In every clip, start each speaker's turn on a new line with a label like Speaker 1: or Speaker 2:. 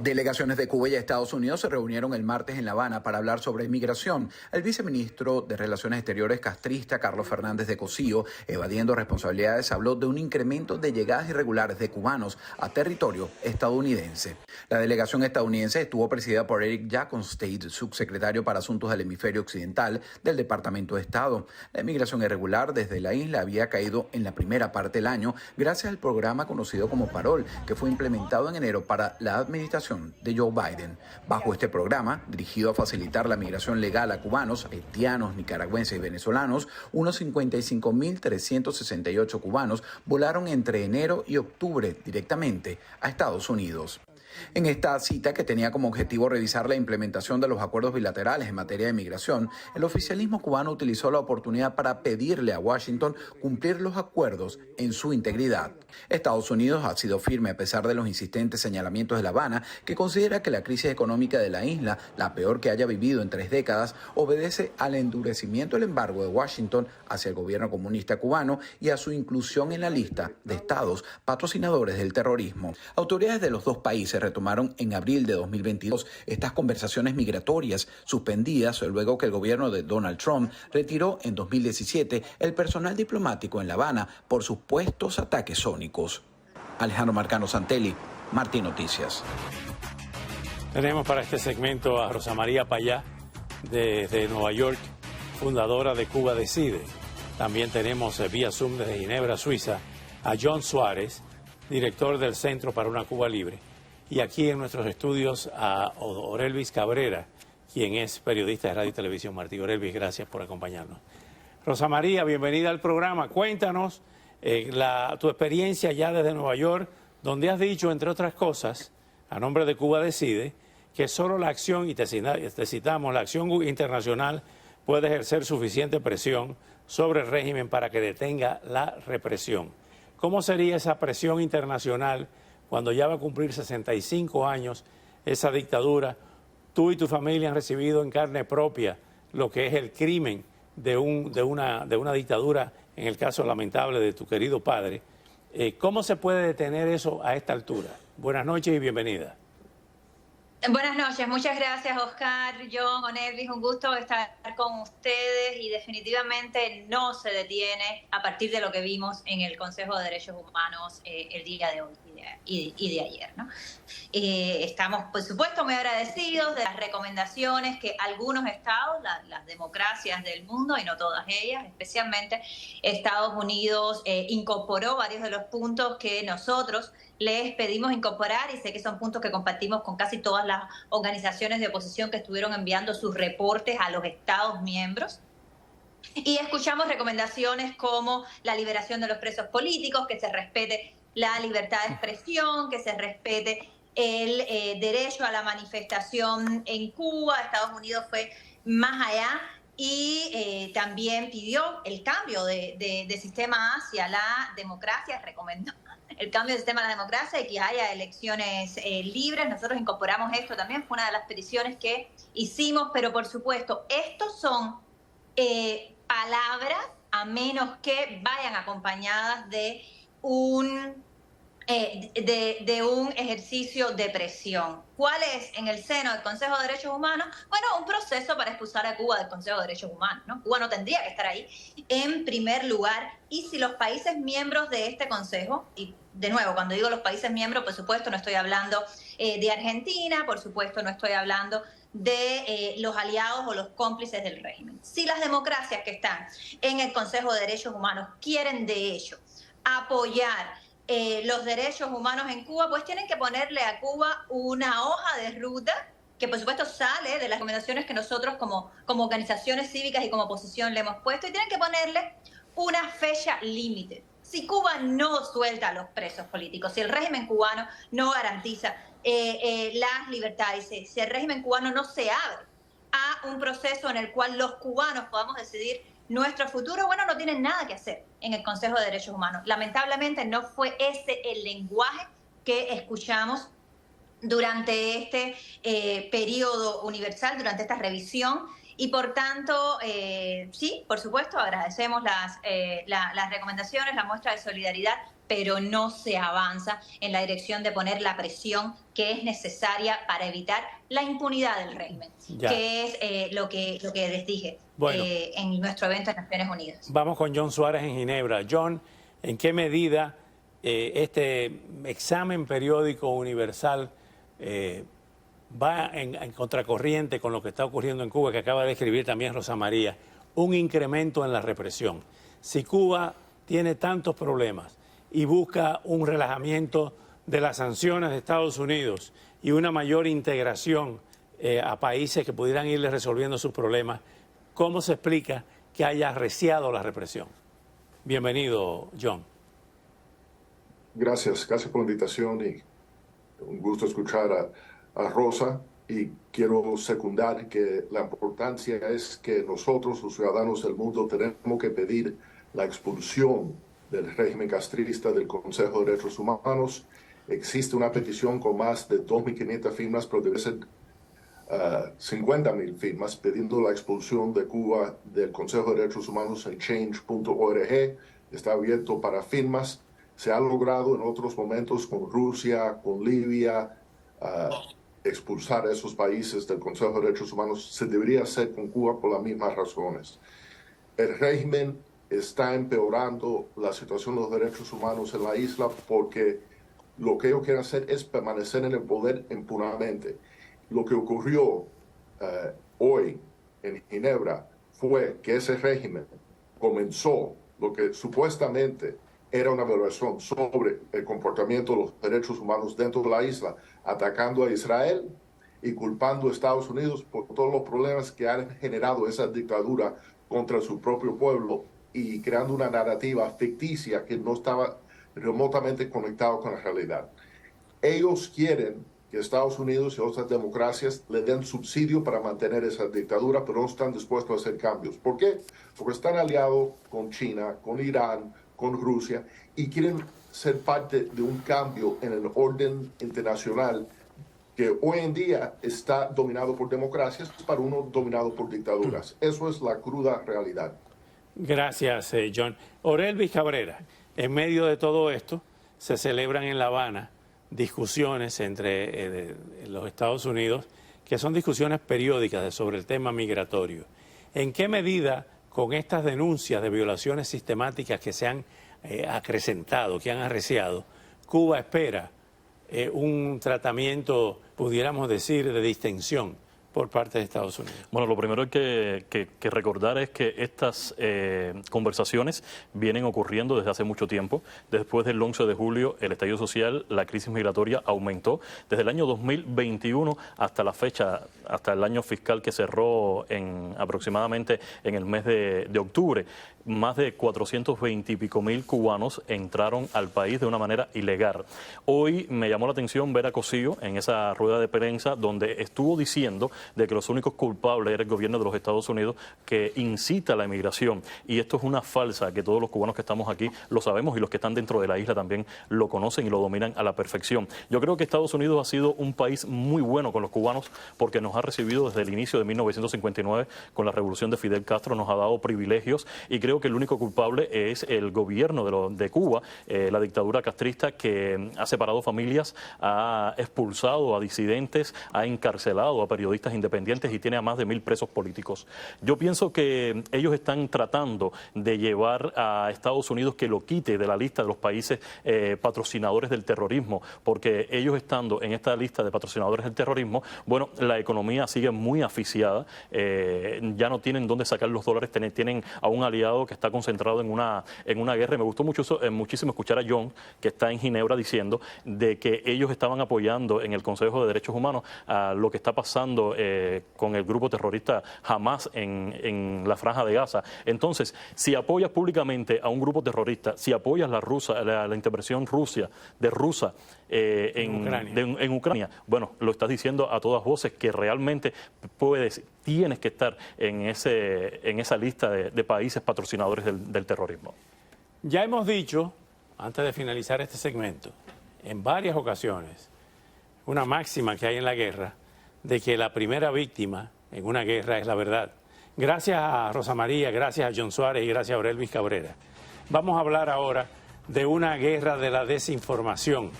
Speaker 1: Delegaciones de Cuba y Estados Unidos se reunieron el martes en La Habana para hablar sobre inmigración. El viceministro de Relaciones Exteriores castrista, Carlos Fernández de Cosío, evadiendo responsabilidades, habló de un incremento de llegadas irregulares de cubanos a territorio estadounidense. La delegación estadounidense estuvo presidida por Eric Jaconstade, subsecretario para Asuntos del Hemisferio Occidental del Departamento de Estado. La inmigración irregular desde la isla había caído en la primera parte del año gracias al programa conocido como Parol, que fue implementado en enero para la administración de Joe Biden. Bajo este programa, dirigido a facilitar la migración legal a cubanos, haitianos, nicaragüenses y venezolanos, unos 55.368 cubanos volaron entre enero y octubre directamente a Estados Unidos. En esta cita, que tenía como objetivo revisar la implementación de los acuerdos bilaterales en materia de migración, el oficialismo cubano utilizó la oportunidad para pedirle a Washington cumplir los acuerdos en su integridad. Estados Unidos ha sido firme a pesar de los insistentes señalamientos de La Habana, que considera que la crisis económica de la isla, la peor que haya vivido en 3 décadas, obedece al endurecimiento del embargo de Washington hacia el gobierno comunista cubano y a su inclusión en la lista de estados patrocinadores del terrorismo. Autoridades de los dos países retomaron en abril de 2022 estas conversaciones migratorias suspendidas luego que el gobierno de Donald Trump retiró en 2017 el personal diplomático en La Habana por supuestos ataques sónicos. Alejandro Marcano Santelli, Martín Noticias.
Speaker 2: Tenemos para este segmento a Rosa María Payá desde Nueva York, fundadora de Cuba Decide. También tenemos vía Zoom desde Ginebra, Suiza, a John Suárez, director del Centro para una Cuba Libre. Y aquí en nuestros estudios a Orelvis Cabrera, quien es periodista de Radio y Televisión Martí. Orelvis, gracias por acompañarnos. Rosa María, bienvenida al programa. Cuéntanos tu experiencia ya desde Nueva York, donde has dicho, entre otras cosas, a nombre de Cuba Decide, que solo la acción, y te citamos, la acción internacional puede ejercer suficiente presión sobre el régimen para que detenga la represión. ¿Cómo sería esa presión internacional cuando ya va a cumplir 65 años esa dictadura? Tú y tu familia han recibido en carne propia lo que es el crimen de una dictadura, en el caso lamentable de tu querido padre. ¿Cómo se puede detener eso a esta altura? Buenas noches y bienvenida.
Speaker 3: Buenas noches, muchas gracias Oscar, John, Elvis, un gusto estar con ustedes y definitivamente no se detiene a partir de lo que vimos en el Consejo de Derechos Humanos el día de hoy y de ayer, ¿no? Estamos, por supuesto, muy agradecidos de las recomendaciones que algunos estados, las democracias del mundo, y no todas ellas, especialmente Estados Unidos, incorporó varios de los puntos que nosotros les pedimos incorporar, y sé que son puntos que compartimos con casi todas las organizaciones de oposición que estuvieron enviando sus reportes a los estados miembros. Y escuchamos recomendaciones como la liberación de los presos políticos, que se respete la libertad de expresión, que se respete el derecho a la manifestación en Cuba. Estados Unidos fue más allá y también pidió el cambio de sistema hacia la democracia, recomendó el cambio del sistema de la democracia y que haya elecciones libres. Nosotros incorporamos esto también, fue una de las peticiones que hicimos, pero por supuesto, estos son palabras a menos que vayan acompañadas de un ejercicio de presión. ¿Cuál es en el seno del Consejo de Derechos Humanos? Bueno, un proceso para expulsar a Cuba del Consejo de Derechos Humanos, ¿no? Cuba no tendría que estar ahí en primer lugar, y si los países miembros de este Consejo, y de nuevo, cuando digo los países miembros, por supuesto no estoy hablando de Argentina, por supuesto no estoy hablando de los aliados o los cómplices del régimen. Si las democracias que están en el Consejo de Derechos Humanos quieren de hecho apoyar los derechos humanos en Cuba, pues tienen que ponerle a Cuba una hoja de ruta que por supuesto sale de las recomendaciones que nosotros como organizaciones cívicas y como oposición le hemos puesto, y tienen que ponerle una fecha límite. Si Cuba no suelta a los presos políticos, si el régimen cubano no garantiza las libertades, si el régimen cubano no se abre a un proceso en el cual los cubanos podamos decidir nuestro futuro, bueno, no tienen nada que hacer en el Consejo de Derechos Humanos. Lamentablemente no fue ese el lenguaje que escuchamos durante este periodo universal, durante esta revisión, y por tanto, sí, por supuesto, agradecemos las recomendaciones, la muestra de solidaridad pero no se avanza en la dirección de poner la presión que es necesaria para evitar la impunidad del régimen, que es lo que les dije en nuestro evento en Naciones Unidas.
Speaker 2: Vamos con John Suárez en Ginebra. John, ¿en qué medida este examen periódico universal va en contracorriente con lo que está ocurriendo en Cuba, que acaba de describir también Rosa María, un incremento en la represión? Si Cuba tiene tantos problemas y busca un relajamiento de las sanciones de Estados Unidos y una mayor integración a países que pudieran irle resolviendo sus problemas, ¿cómo se explica que haya arreciado la represión? Bienvenido, John.
Speaker 4: Gracias por la invitación y un gusto escuchar a Rosa, y quiero secundar que la importancia es que nosotros, los ciudadanos del mundo, tenemos que pedir la expulsión del régimen castrista del Consejo de Derechos Humanos. Existe una petición con más de 2.500 firmas, pero debe ser 50.000 firmas pidiendo la expulsión de Cuba del Consejo de Derechos Humanos en change.org. Está abierto para firmas. Se ha logrado en otros momentos con Rusia, con Libia, expulsar a esos países del Consejo de Derechos Humanos. Se debería hacer con Cuba por las mismas razones. El régimen está empeorando la situación de los derechos humanos en la isla porque lo que ellos quieren hacer es permanecer en el poder impunemente. Lo que ocurrió hoy en Ginebra fue que ese régimen comenzó lo que supuestamente era una evaluación sobre el comportamiento de los derechos humanos dentro de la isla, atacando a Israel y culpando a Estados Unidos por todos los problemas que han generado esa dictadura contra su propio pueblo y creando una narrativa ficticia que no estaba remotamente conectada con la realidad. Ellos quieren que Estados Unidos y otras democracias le den subsidio para mantener esa dictadura, pero no están dispuestos a hacer cambios. ¿Por qué? Porque están aliados con China, con Irán, con Rusia, y quieren ser parte de un cambio en el orden internacional que hoy en día está dominado por democracias para uno dominado por dictaduras. Eso es la cruda realidad.
Speaker 2: Gracias, John. Orelvis Cabrera, en medio de todo esto, se celebran en La Habana discusiones entre los Estados Unidos, que son discusiones periódicas sobre el tema migratorio. ¿En qué medida, con estas denuncias de violaciones sistemáticas que se han acrecentado, que han arreciado, Cuba espera un tratamiento, pudiéramos decir, de distensión por parte de Estados Unidos?
Speaker 5: Bueno, lo primero que recordar es que estas conversaciones vienen ocurriendo desde hace mucho tiempo. Después del 11 de julio, el estallido social, la crisis migratoria aumentó. Desde el año 2021 hasta la fecha, hasta el año fiscal que cerró aproximadamente en el mes de octubre, más de 420 y pico mil cubanos entraron al país de una manera ilegal. Hoy me llamó la atención ver a Cosío en esa rueda de prensa donde estuvo diciendo de que los únicos culpables era el gobierno de los Estados Unidos, que incita a la emigración. Y esto es una falsa, que todos los cubanos que estamos aquí lo sabemos y los que están dentro de la isla también lo conocen y lo dominan a la perfección. Yo creo que Estados Unidos ha sido un país muy bueno con los cubanos porque nos ha recibido desde el inicio de 1959 con la revolución de Fidel Castro, nos ha dado privilegios y creo que el único culpable es el gobierno de Cuba, la dictadura castrista, que ha separado familias, ha expulsado a disidentes, ha encarcelado a periodistas independientes y tiene a más de 1.000 presos políticos. Yo pienso que ellos están tratando de llevar a Estados Unidos que lo quite de la lista de los países patrocinadores del terrorismo, porque ellos estando en esta lista de patrocinadores del terrorismo, bueno, la economía sigue muy asfixiada, ya no tienen dónde sacar los dólares, tienen a un aliado que está concentrado en una guerra. Y me gustó muchísimo escuchar a John, que está en Ginebra, diciendo de que ellos estaban apoyando en el Consejo de Derechos Humanos a lo que está pasando con el grupo terrorista Hamas en la Franja de Gaza. Entonces, si apoyas públicamente a un grupo terrorista, si apoyas la intervención de Rusia en Ucrania, bueno, lo estás diciendo a todas voces que realmente tienes que estar en esa lista de países patrocinadores del terrorismo.
Speaker 2: Ya hemos dicho, antes de finalizar este segmento, en varias ocasiones, una máxima que hay en la guerra, de que la primera víctima en una guerra es la verdad. Gracias a Rosa María, gracias a John Suárez y gracias a Orelvis Cabrera. Vamos a hablar ahora de una guerra de la desinformación,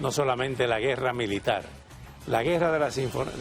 Speaker 2: no solamente la guerra militar. La guerra de la